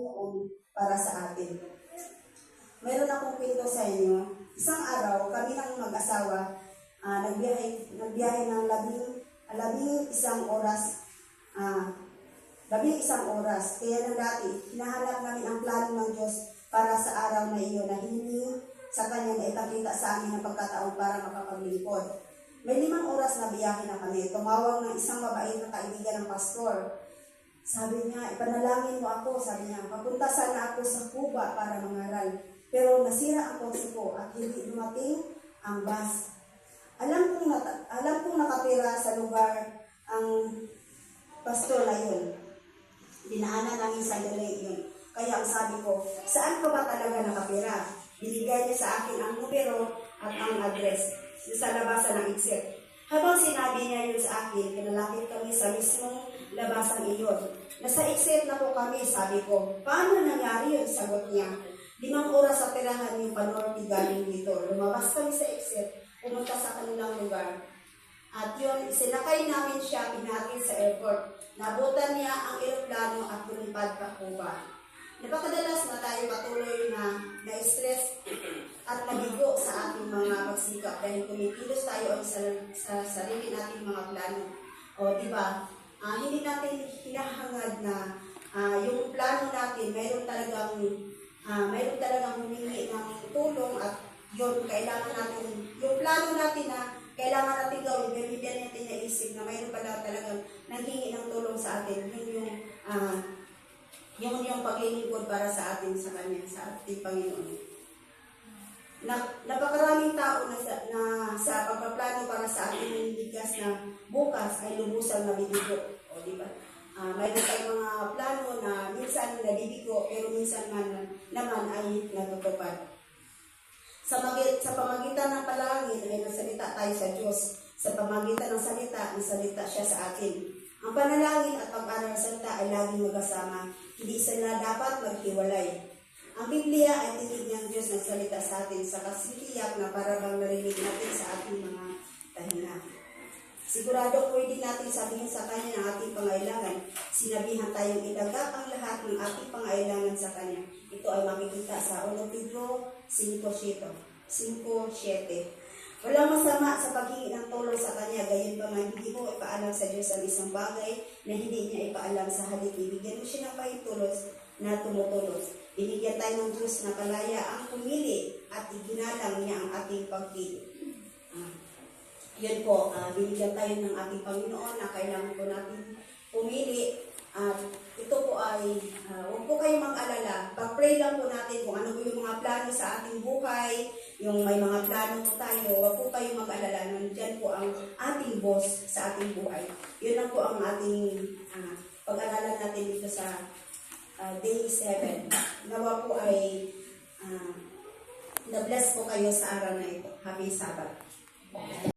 Panginoon para sa atin. Meron akong kwento sa inyo. Isang araw, kami ng mag-asawa, nagbiyahe ng labing isang oras. Kaya nang dati, hinahanap namin ang plano ng Diyos para sa araw na iyon na hiningi sa Kanya na ipakita sa amin ang pagkataon para makapaglingkod. May 5 oras na biyahe na kami. Tumawag ng isang mabait na kaibigan ng pastor. Sabi niya, ipanalangin mo ako. Sabi niya, papunta sana ako sa Cuba para mangaral. Pero nasira ang kotse ko at hindi dumating ang bus. Alam kong nakatira sa lugar ang pastor na yun. Dinaanan namin sa delay yun. Kaya ang sabi ko, saan ka ba talaga nakatira? Binigay niya sa akin ang numero at ang address sa labasan ng exit. Habang sinabi niya yun sa akin, pinalapit kami sa mismong labasan iyon. Nasa exit na po kami, sabi ko. Paano nangyari yun? Sagot niya. 5 oras sa tirahan yung panorti galing dito. Lumabas kami sa exit, pumunta sa kanilang lugar. At yun, sinakay namin siya, pinatid sa airport. Nabutan niya ang eroplano at lumipad pa Cuba. Napakadalas na tayo patuloy na na-stress at nabigo sa ating mga pagsikap dahil kumikilos tayo sa sarili nating mga plano. O diba, hindi natin hinahangad na yung plano natin, mayroon talagang humingi ng tulong at yun, kailangan natin, yung plano natin na kailangan natin gawin, pero hindi natin naisip na mayroon pala talagang nanghingi ng tulong sa atin. Yung paglilingkod para sa atin sa Kanya, sa ating Panginoon. Napakaraming tao na sa pagpaplano para sa ating bigas na bukas ay lubusang nabibigo. O, di ba? Mayroon tayong mga plano na minsan nabibigo, pero minsan naman ay natutupad. Sa pamagitan ng panalangin ay nasalita tayo sa Diyos. Sa pamagitan ng salita, nasalita siya sa atin. Ang panalangin at pag-aral sa salita ay laging magkasama. Hindi sila dapat maghiwalay. Ang Biblia ay tinig ng Diyos na salita sa atin sa kasitiyak na parabang narinig natin sa ating mga tahinga. Sigurado pwede natin sabihin sa Kanya ng ating pangailangan. Sinabihan tayong itanggap ang lahat ng ating pangailangan sa Kanya. Ito ay makikita sa 1 Pedro 5:7. Walang masama sa paghingi ng tulong sa Kanya, gayon pa man hindi mo ipaalam sa Diyos ang isang bagay na hindi niya ipaalam sa halip. Ibigyan mo siya ng pahitulos na tumutulos. Binigyan tayo ng Diyos na kalaya ang pumili at iginalang niya ang ating pagpili. Yun po, binigyan tayo ng ating Panginoon na kailangan po natin pumili. At ito po ay, huwag po kayong mag-alala. Pag-pray lang po natin kung ano po yung mga plano sa ating buhay, yung may mga plano po tayo, huwag po kayong mag-alala. Nandiyan po ang ating boss sa ating buhay. Yun lang po ang ating pag-alalan natin dito sa day 7. Nawa po ay na-bless po kayo sa araw na ito. Happy Sabbath.